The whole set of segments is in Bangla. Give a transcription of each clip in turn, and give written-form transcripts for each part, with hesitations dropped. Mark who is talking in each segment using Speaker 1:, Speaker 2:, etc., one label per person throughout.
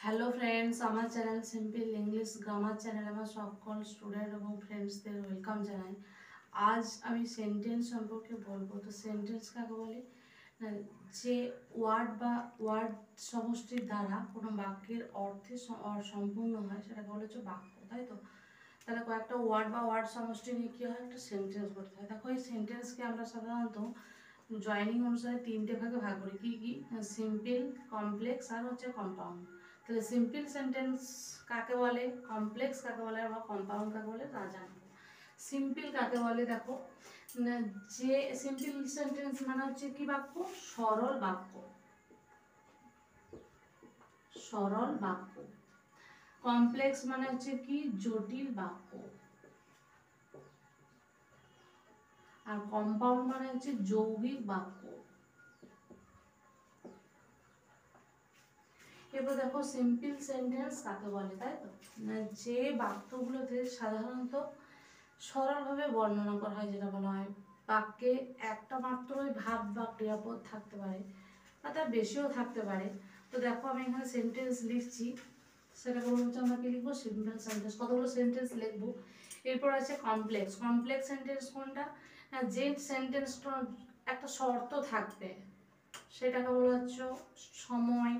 Speaker 1: হ্যালো ফ্রেন্ডস, আমার channel simple English grammar channel আমার সকল স্টুডেন্ট এবং ফ্রেন্ডসদের ওয়েলকাম জানাই। আজ আমি সেন্টেন্স সম্পর্কে বলবো। তো সেন্টেন্স কাকে বলে? না, যে ওয়ার্ড সমষ্টির দ্বারা কোনো বাক্যের অর্থে সম্পূর্ণ হয় সেটাকে বলে হচ্ছে বাক্য, তাই তো? তাহলে কয়েকটা ওয়ার্ড সমষ্টি নিয়ে কী হয়, একটা সেন্টেন্স করতে হয়। দেখো, এই সেন্টেন্সকে আমরা সাধারণত জয়েনিং অনুসারে তিনটে ভাগে ভাগ করি। কি কি? সিম্পল, কমপ্লেক্স আর হচ্ছে কম্পাউন্ড। তাহলে সিম্পল সেন্টেন্স কাকে বলে, কমপ্লেক্স কাকে বলে, আর কম্পাউন্ড কাকে বলে তা জানবো। সিম্পল কাকে বলে? দেখো, যে সিম্পল সেন্টেন্স মানে হচ্ছে কি বাক্য? সরল বাক্য, সরল বাক্য। কমপ্লেক্স মানে হচ্ছে কি? জটিল বাক্য। আর কম্পাউন্ড মানে হচ্ছে যৌগিক বাক্য। এবার দেখো, সিম্পল সেন্টেন্স কাকে বলে, তাই তো? যে বাক্যগুলোতে সাধারণত সরলভাবে বর্ণনা করা হয়, যেটা বলা হয় বাক্যে একটা মাত্রই ভাব বা ক্রিয়াপদ থাকতে পারে, বা তার বেশিও থাকতে পারে। তো দেখো, আমি এখানে সেন্টেন্স লিখছি, সেটাকে বলছে আমরা কি লিখবো? Simple sentence. কতগুলো সেন্টেন্স লিখবো। এরপর আছে কমপ্লেক্স। কমপ্লেক্স সেন্টেন্স কোনটা? যে সেন্টেন্সটা একটা শর্ত থাকবে, সেটাকে বলা হচ্ছে সময়।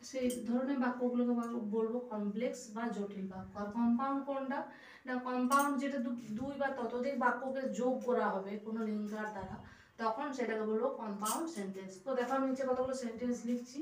Speaker 1: সেই ধরনের বাক্যগুলোকে বলবো কমপ্লেক্স বা জটিল বাক্য। আর কম্পাউন্ড কোনটা? না, কম্পাউন্ড যেটা দুই বা ততোধিক বাক্যকে যোগ করা হবে কোনো লিঙ্গার দ্বারা, তখন সেটাকে বলবো কম্পাউন্ড সেন্টেন্স। তো দেখো, আমি নিচে কতগুলো সেন্টেন্স লিখছি।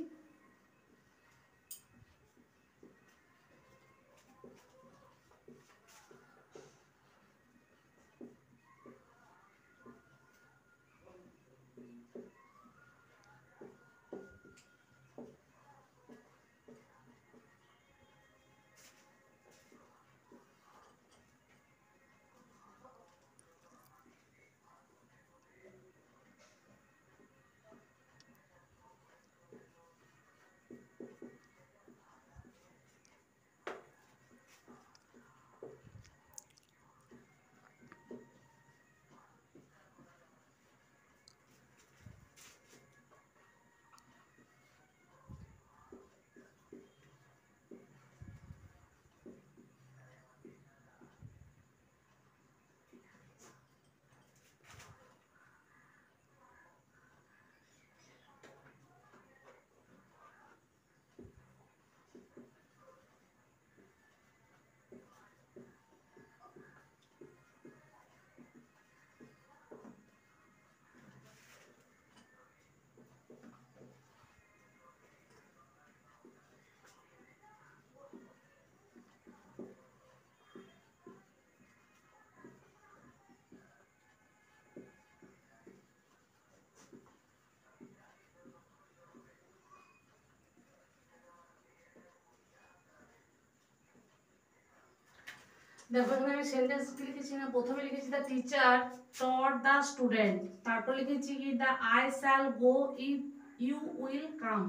Speaker 1: দেখো, এখানে আমি সেন্টেন্স কি লিখেছি না, প্রথমে লিখেছি the teacher taught the student, তারপর লিখেছি কি the I shall go if you will come.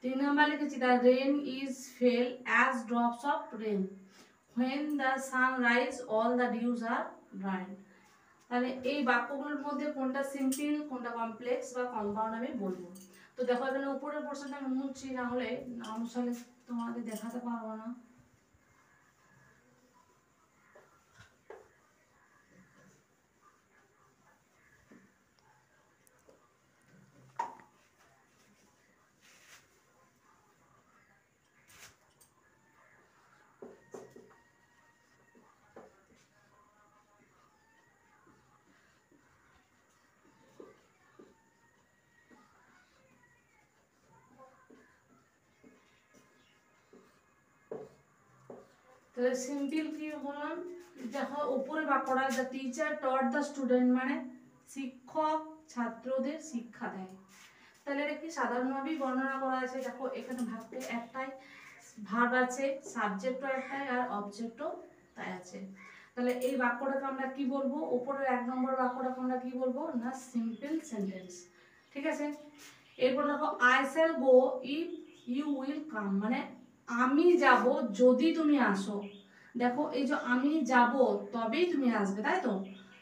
Speaker 1: 3 number লিখেছি the rain is fell as drops of rain, when the sun rise all the dews are dried। তাহলে এই বাক্যগুলোর মধ্যে কোনটা সিম্পল, কোনটা কমপ্লেক্স বা কম্পাউন্ড আমি বলবো। তো দেখো, এখানে উপরের পোর্শনটা আমি মুছছি, না হলে অনুসারে তোমাদের দেখাতে পারবো না। তাহলে সিম্পল কি বললাম? দেখো, উপরে বাক্যটা the teacher taught the student মানে শিক্ষক ছাত্রদের শিক্ষা দেয়। তাহলে এটা কি সাধারণভাবেই বর্ণনা করা আছে। দেখো, এখানে ভাবতে একটাই ভার্ব আছে, সাবজেক্টও একটাই, আর অবজেক্টও তাই আছে। তাহলে এই বাক্যটাকে আমরা কি বলবো? উপরের 1 নম্বর বাক্যটাকে আমরা কি বলবো? না, সিম্পল সেন্টেন্স। ঠিক আছে। এরপর দেখো, I shall go if you will come মানে আমি যাব যদি তুমি আসো। দেখো, এই যে আমি যাব তবেই তুমি আসবে, তাই তো?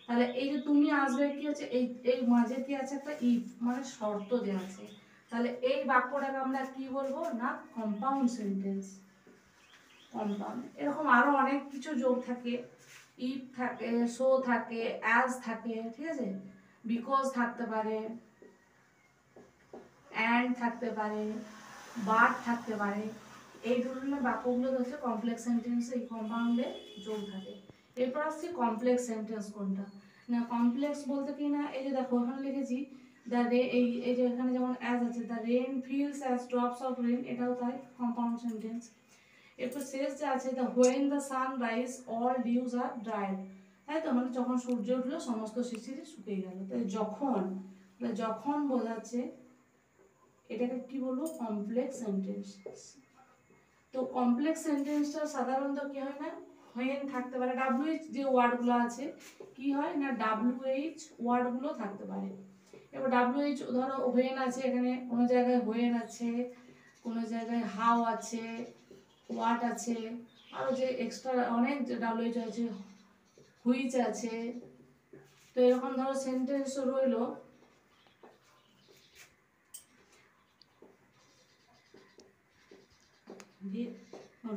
Speaker 1: তাহলে এই যে তুমি আসবে কি হচ্ছে, এই এই মাঝে কি আছে? একটা ইফ মানে শর্ত দেওয়া আছে। তাহলে এই বাক্যটাকে আমরা কি বলবো না কম্পাউন্ড সেন্টেন্স। কম্পাউন্ড এরকম আরো অনেক কিছু যোগ থাকে, ইফ থাকে, সো থাকে, অ্যাজ থাকে, ঠিক আছে, বিকজ থাকতে পারে, অ্যান্ড থাকতে পারে, বাট থাকতে পারে। এই ধরনের বাক্যগুলো হচ্ছে কমপ্লেক্স সেন্টেন্সে এই কম্পাউন্ডে যোগ থাকে। এরপর আসছে কমপ্লেক্স সেন্টেন্স কোনটা না, কমপ্লেক্স বলতে কি না, এই যে দেখো ওখানে লিখেছি দ্য রে, এই যে এখানে যেমন অ্যাজ আছে, the rain falls as drops of rain, এটাও তাই কম্পাউন্ড সেন্টেন্স। এরপর শেষ যে আছে the when the sun rise all dews are dried, তাই তো, মানে যখন সূর্য উঠলো সমস্ত শিশির শুকিয়ে গেল। তাই যখন, যখন বোঝাচ্ছে, এটাকে কি বলবো কমপ্লেক্স সেন্টেন্স। তো কমপ্লেক্স সেন্টেন্সটা সাধারণত কি হয় না, হোয়েন থাকতে পারে, ডাব্লিউএইচ যে ওয়ার্ডগুলো আছে কি হয় না ডাব্লিউএইচ ওয়ার্ডগুলো থাকতে পারে। এবার ডাব্লিউএইচ ধরো হোয়েন আছে, এখানে কোনো জায়গায় হোয়েন আছে, কোনো জায়গায় হাউ আছে, হোয়াট আছে, আরও যে এক্সট্রা অনেক ডাব্লিউএইচ আছে, হুইচ আছে। তো এরকম ধরো সেন্টেন্স রইলো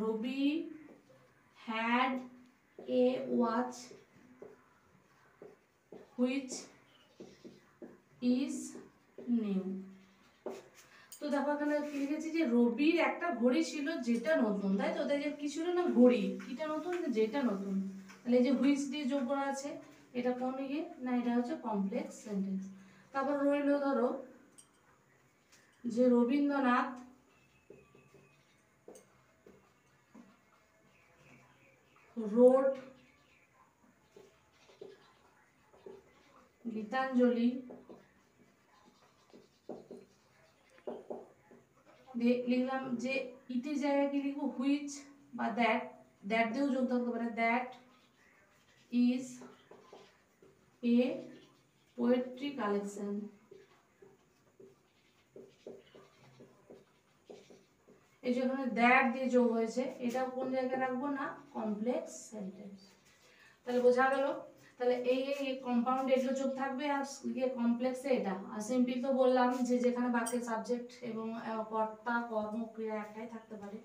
Speaker 1: রবি had a watch which is new। তো দেখো এখানে কি লিখেছি যে রবির একটা ঘড়ি ছিল যেটা নতুন, তাই তো, তাই যে কি ছিল না ঘড়ি, কিটা নতুন যেটা নতুন। তাহলে এই যে হুইচ দিয়ে যোগ করা আছে, এটা কোন ইয়ে না, এটা হচ্ছে কমপ্লেক্স সেন্টেন্স। তারপর রইলো ধরো যে রবীন্দ্রনাথ wrote গীতাঞ্জলি, লিখলাম যে ইটের জায়গায় কি লিখবো হুইচ বা দ্যাট, দ্যাট দিয়েও যোগ থাকতে পারে, that is a poetry collection. এই যে ওখানে দ্যাট দিয়ে যোগ হয়েছে, এটা কোন জায়গায় রাখবো না কমপ্লেক্স সেন্টেন্স। তাহলে বোঝা গেল। তাহলে এই কম্পাউন্ড এগুলো যোগ থাকবে, আর ইয়ে কমপ্লেক্সে এটা। আর সিম্পল তো বললাম যে যেখানে বাক্যের সাবজেক্ট এবং কর্তা কর্ম ক্রিয়া একটাই থাকতে পারে,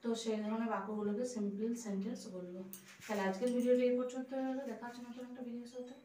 Speaker 1: তো সেই ধরনের বাক্যগুলোকে সিম্পল সেন্টেন্স বলবো। তাহলে আজকের ভিডিওটা এই পর্যন্ত হলো, দেখা হচ্ছে নতুন একটা ভিডিওর সাথে।